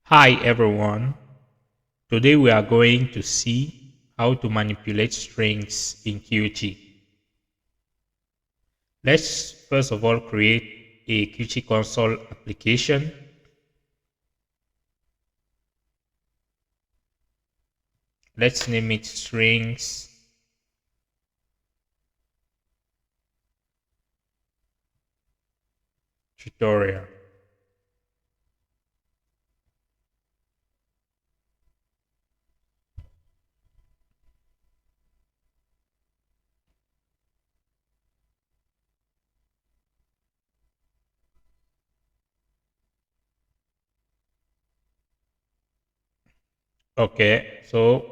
Hi everyone. Today we are going to see how to manipulate strings in Qt. Let's first of all create a Qt console application. Let's name it strings tutorial. Okay, so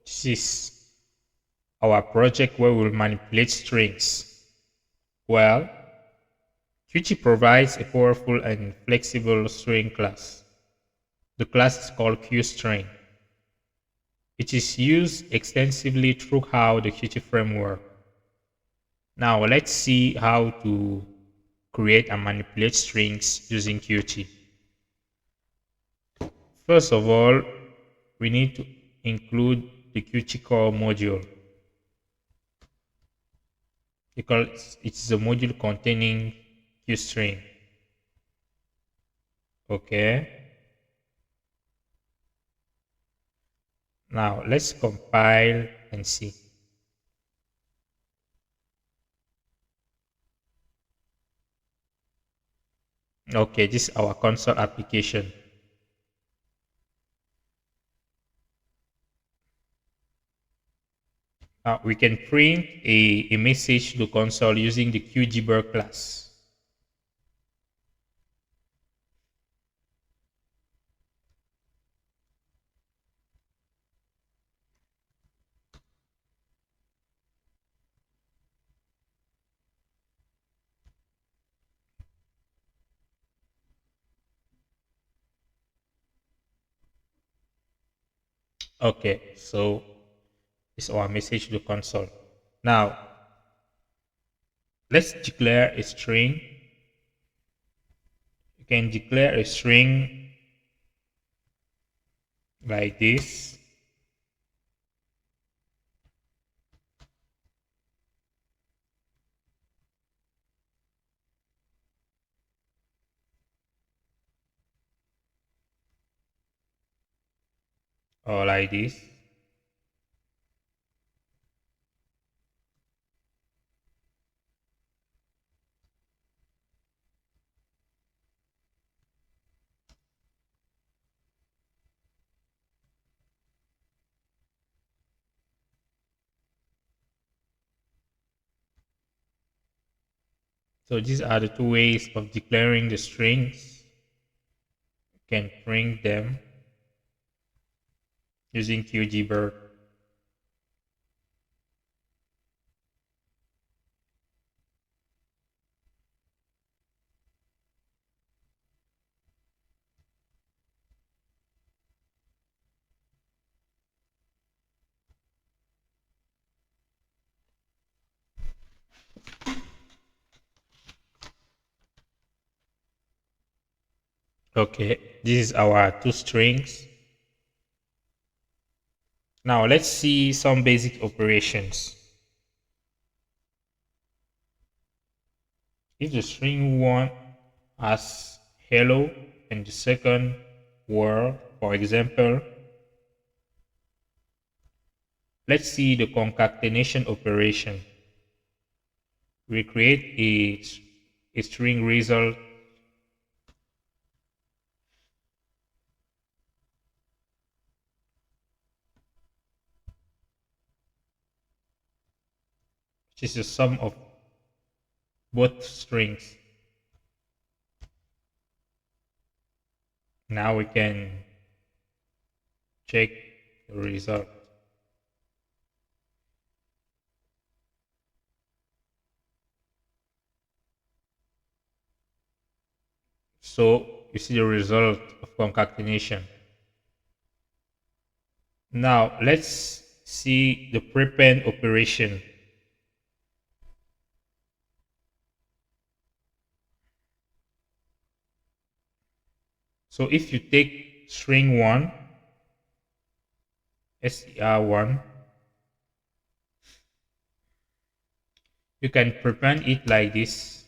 this is our project where we'll manipulate strings. Well, Qt provides a powerful and flexible string class. The class is called QString. It is used extensively throughout the Qt framework. Now let's see how to create and manipulate strings using Qt. First of all, we need to include the Qt core module because it's a module containing QString. Okay. Now let's compile and see. Okay, this is our console application. Now we can print a message to console using the QGBer class. Okay, so it's our message to console. Now let's declare a string. You can declare a string like this. Or like this. So these are the two ways of declaring the strings. You can print them using QGBird. Okay, this is our two strings. Now let's see some basic operations. If the string one has hello and the second word, for example, let's see the concatenation operation. We create a string result which is the sum of both strings. Now we can check the result. So you see the result of concatenation. Now let's see the prepend operation. So if you take string 1, str1. You can prepend it like this.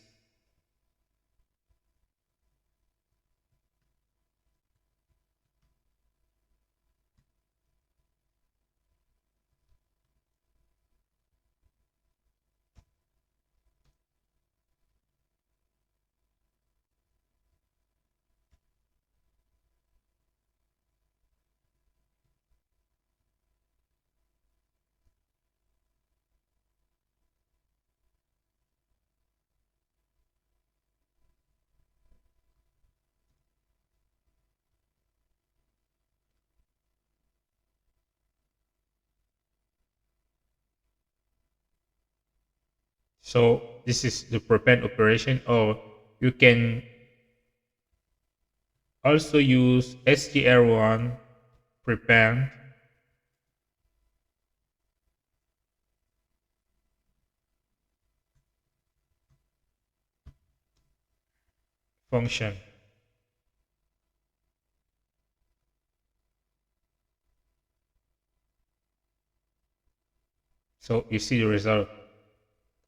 So this is the prepend operation, or you can also use str1 prepend function. So you see the result.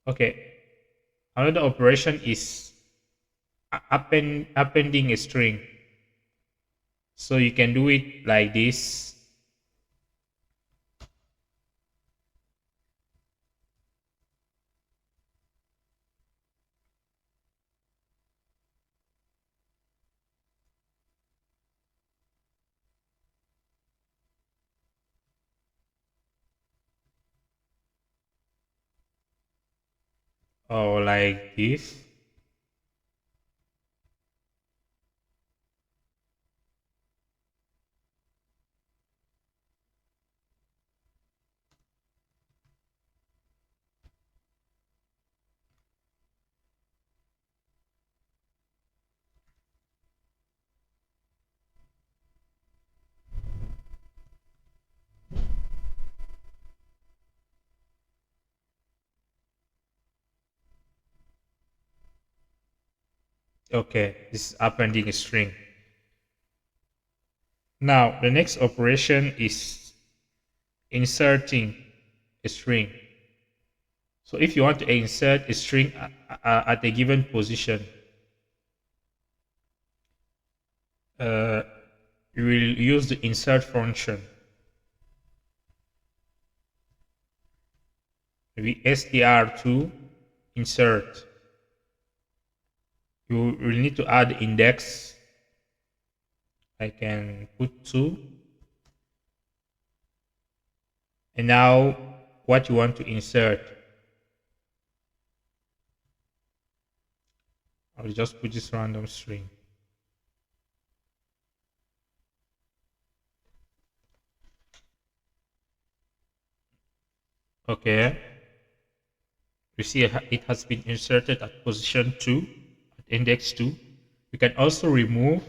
Okay. Another operation is appending a string. So you can do it like this. Or like this. Okay, this is appending a string. Now the next operation is inserting a string. So if you want to insert a string at a given position, uh, you will use the insert function. Maybe str2 insert. You will need to add index. I can put 2. And now what you want to insert. I'll just put this random string. Okay. You see it has been inserted at position 2, at index 2. You can also remove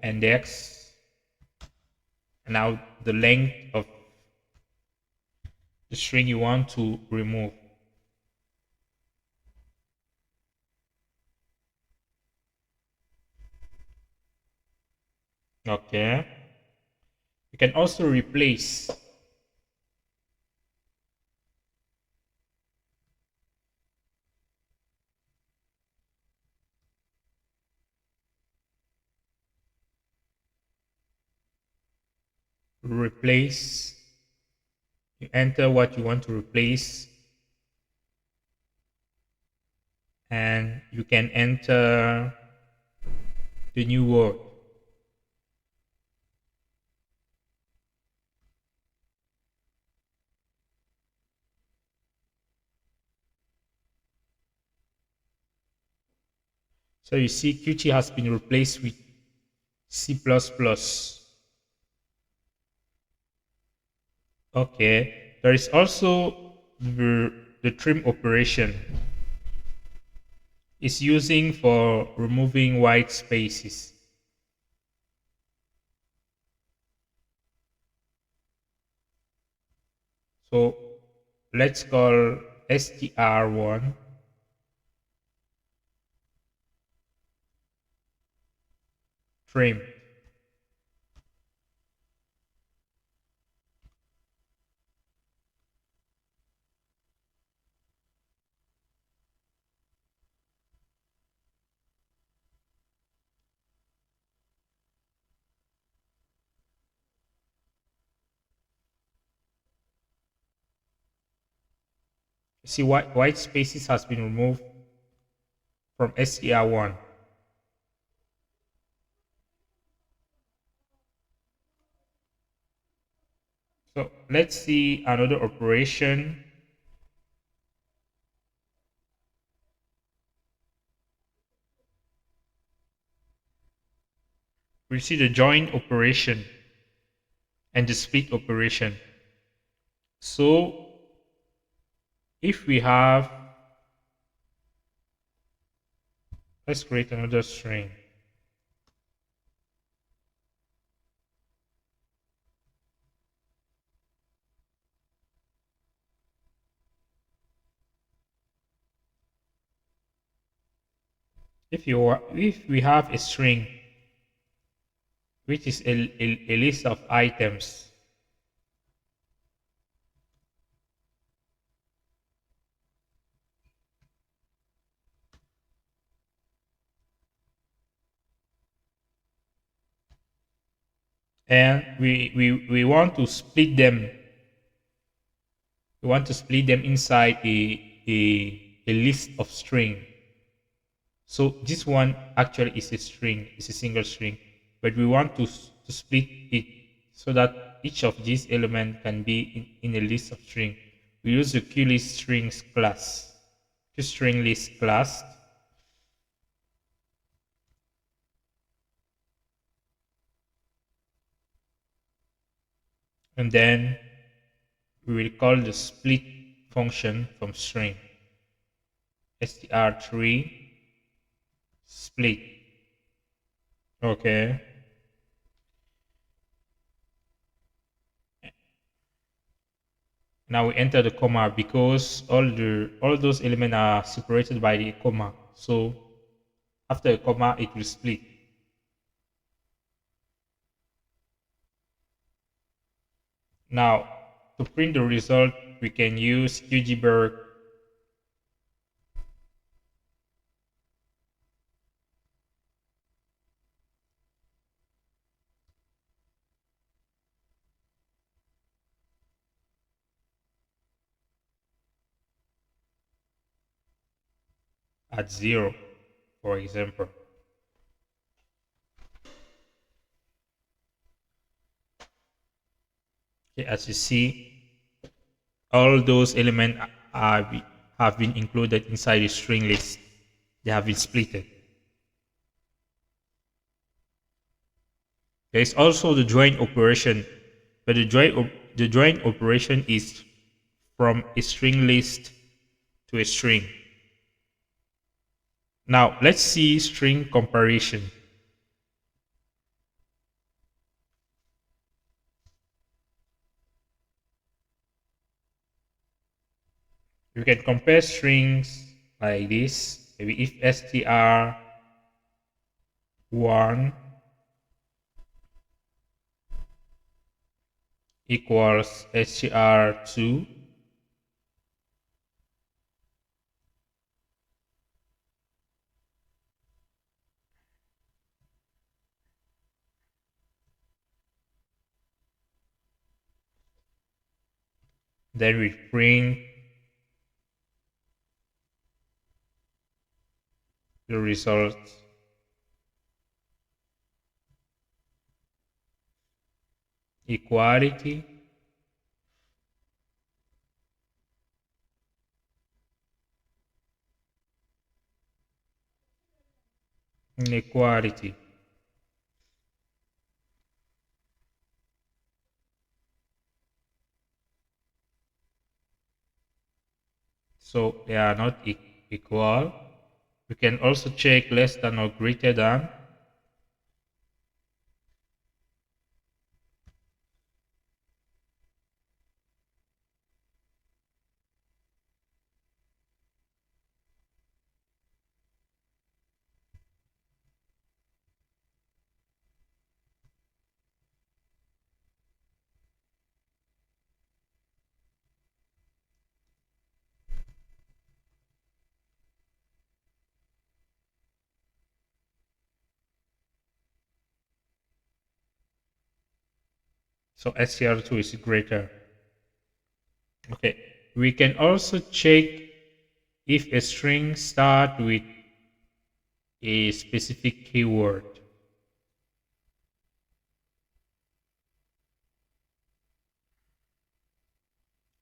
index, and now the length of the string you want to remove. Okay. You can also replace replace. You enter what you want to replace, and you can enter the new word. So you see Qt has been replaced with C++. Okay. There is also the trim operation. It's using for removing white spaces. So let's call str1 trim. See, white spaces has been removed from str1. So let's see another operation. We see the join operation and the split operation. So if we have, let's create another string. If we have a string which is a list of items, and we want to split them, inside a list of string. So this one actually is a string, it's a single string, but we want to split it so that each of these elements can be in a list of string. We use the QListStrings class, QStringList class, and then we will call the split function from string, str3 split. Okay. Now we enter the comma because all those elements are separated by the comma. So after a comma, it will split. Now to print the result, we can use QGBERG at 0, for example. Okay, as you see, all those elements have been included inside the string list. They have been splitted. There is also the join operation, but the join operation is from a string list to a string. Now let's see string comparison. You can compare strings like this. Maybe if str1 equals str2, then we print the result. Equality, inequality. So they are not equal. We can also check less than or greater than. So str2 is greater. Okay, we can also check if a string start with a specific keyword.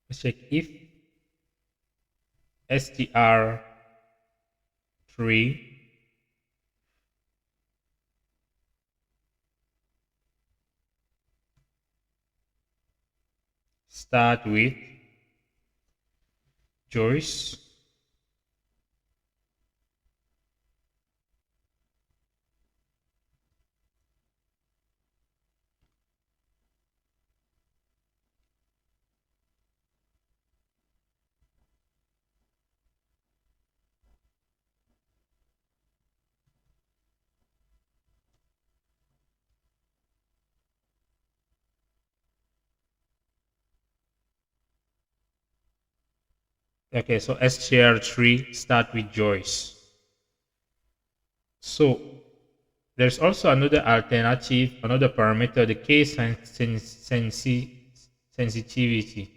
Let's check if str3 start with Joyce. Okay, so str3 start with Joyce. So there's also another alternative, another parameter, the case sensitivity.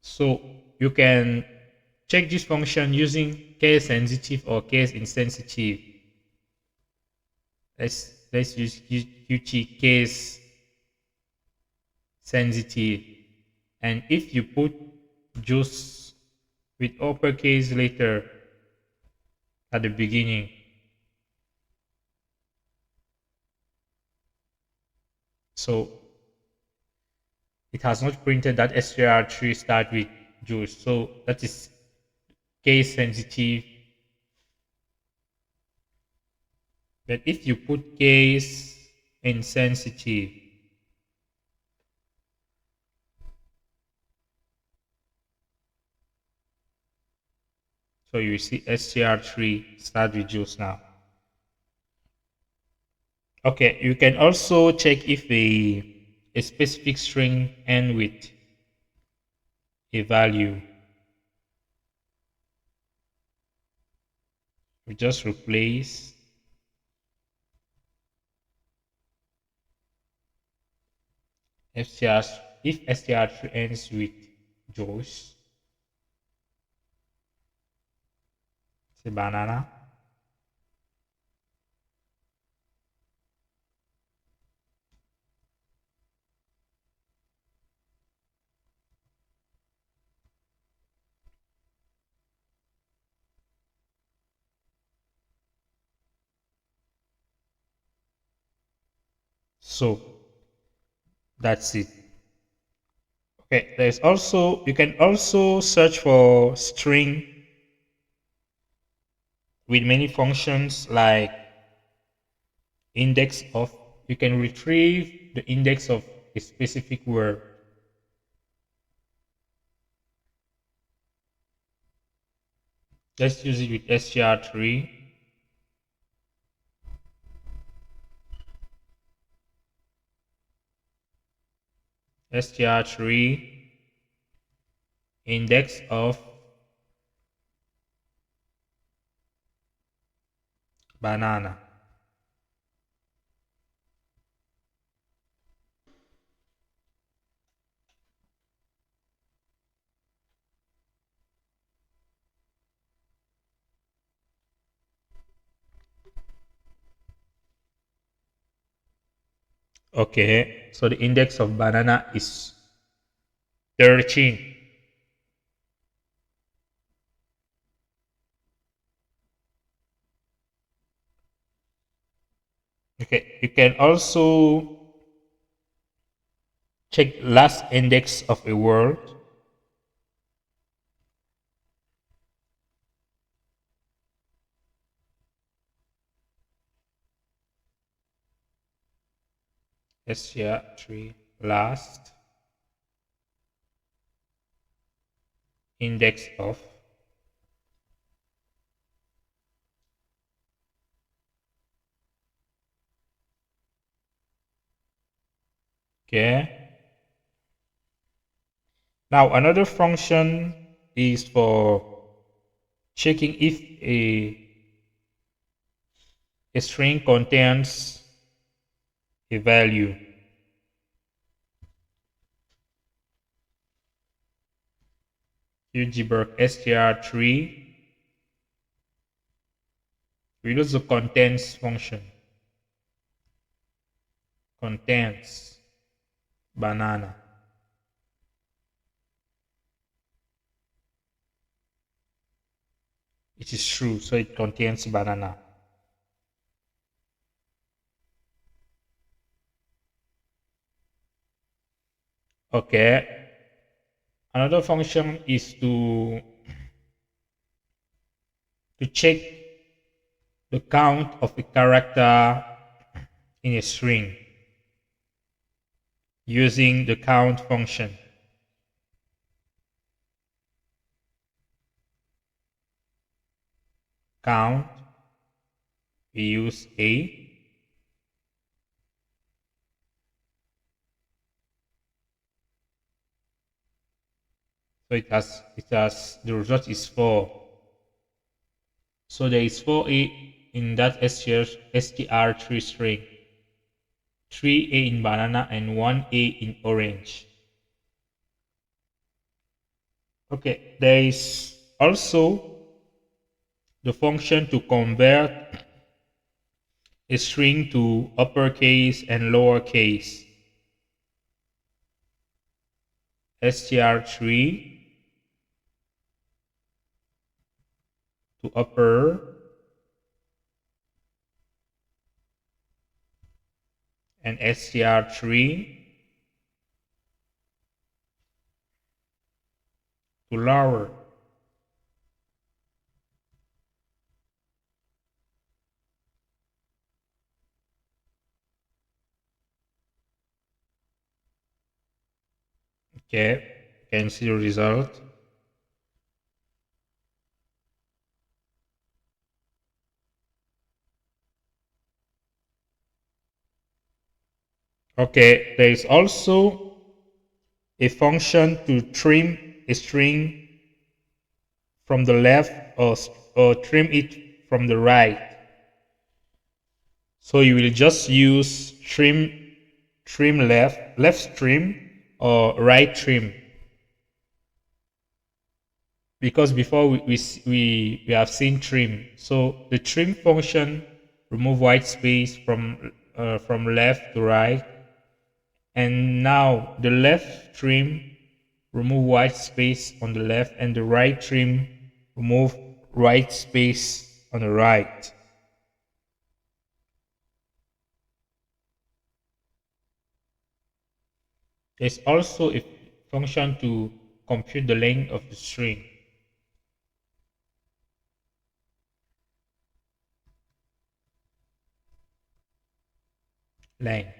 So you can check this function using case sensitive or case insensitive. Let's use qt case sensitive, and if you put juice with uppercase letter at the beginning, so it has not printed that str3 start with juice, so that is case sensitive. But if you put case insensitive, so you see str3 start with juice now. Okay, you can also check if a specific string ends with a value. We just replace str if str3 ends with Joyce, say banana. So that's it. Okay, there's also, you can also search for string with many functions like index of. You can retrieve the index of a specific word. Let's use it with str3. str3 index of banana. Okay, so the index of banana is 13. Okay, you can also check last index of a word. str3 last index of okay. Now another function is for checking if a string contains a value. UGBurk str3. We use the contents function. Contains banana. It is true, so it contains banana. Okay. Another function is to check the count of a character in a string using the count function. Count, we use a. So the result is 4. So there is 4a in that str3 string, 3a in banana and 1a in orange. Okay, there is also the function to convert a string to uppercase and lowercase. str3 to upper and str3 to lower. Okay, you can see the result. Okay, there is also a function to trim a string from the left or trim it from the right. So you will just use trim left trim or right trim. Because before we have seen trim. So the trim function remove white space from left to right. And now the left trim remove white space on the left and the right trim remove white space on the right. There's also a function to compute the length of the string. Length.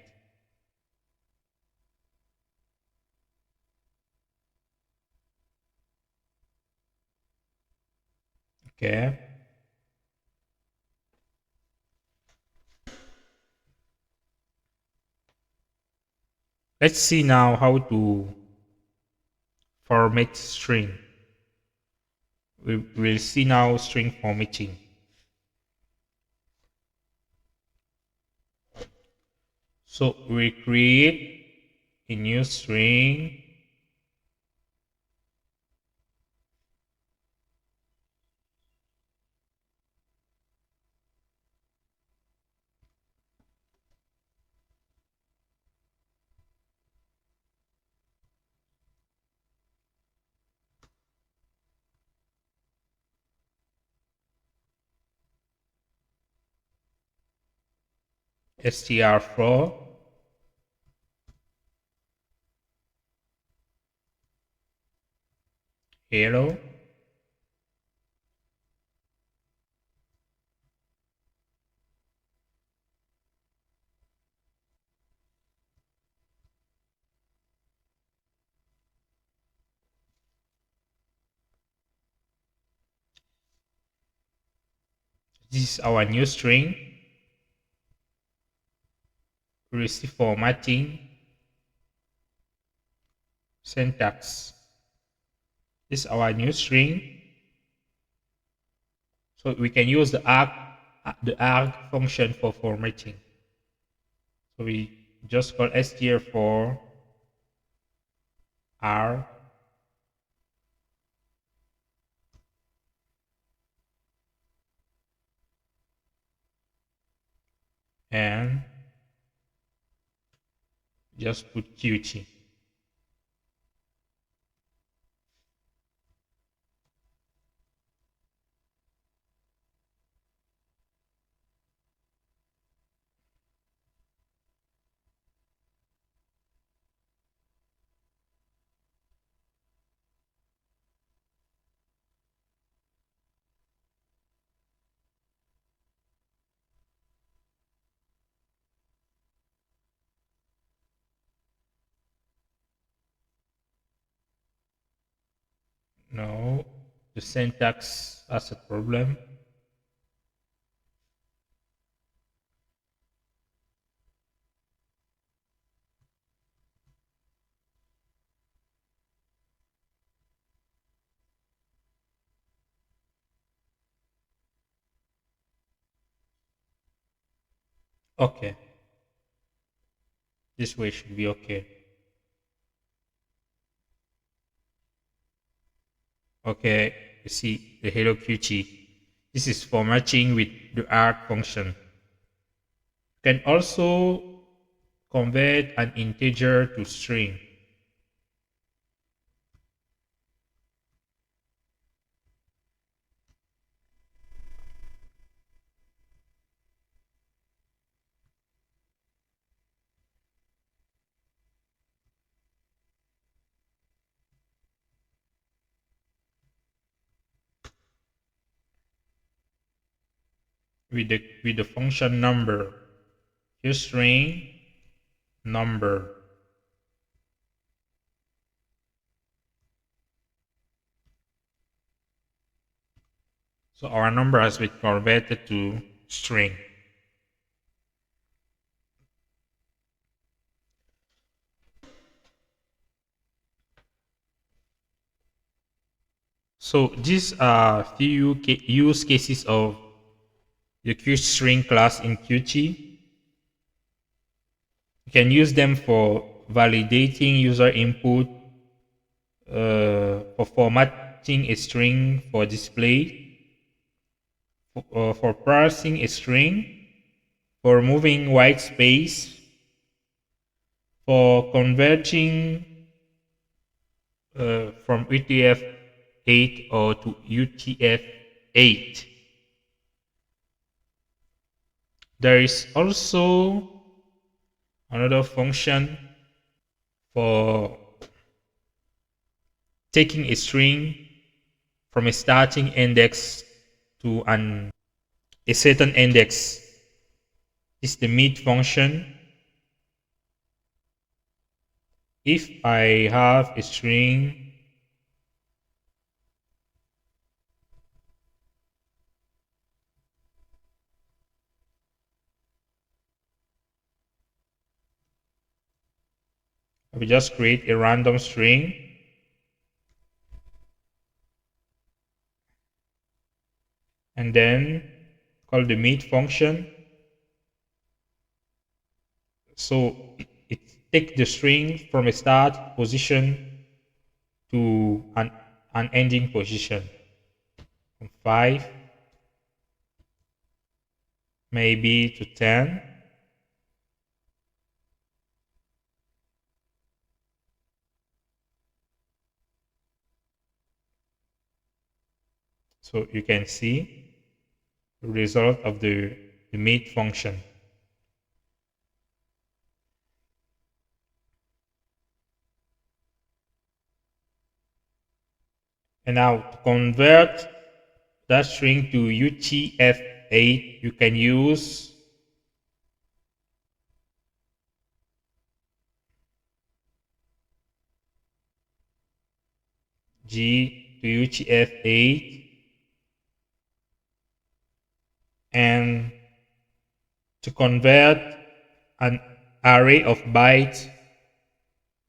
Okay. Let's see now how to format string. We will see now string formatting. So we create a new string. str4 hello this is our new string. We receive formatting syntax. This is our new string. So we can use the arg function for formatting. So we just call str4 arg and just put Qt. No, the syntax has a problem. Okay, this way should be okay. Okay, you see the hello Qt. This is for matching with the arg function. You can also convert an integer to string. With the function number. Here string number. So our number has been converted to string. So these are few use cases of the QString class in Qt. You can use them for validating user input, for formatting a string for display, for parsing a string, for removing white space, for converting from UTF-8 or to UTF-8. There is also another function for taking a string from a starting index to a certain index. Is the mid function. If I have a string I will just create a random string and then call the mid function. So it takes the string from a start position to an ending position. From 5 maybe to 10. So you can see the result of the mid function. And now to convert that string to UTF-8, you can use G to UTF-8 and to convert an array of bytes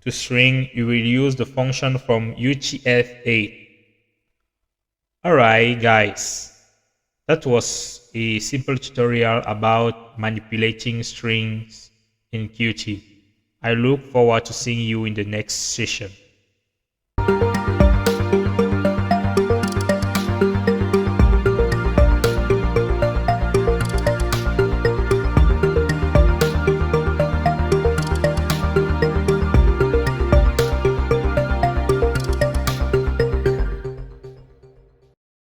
to string, you will use the function from UTF-8. Alright guys, that was a simple tutorial about manipulating strings in Qt. I look forward to seeing you in the next session.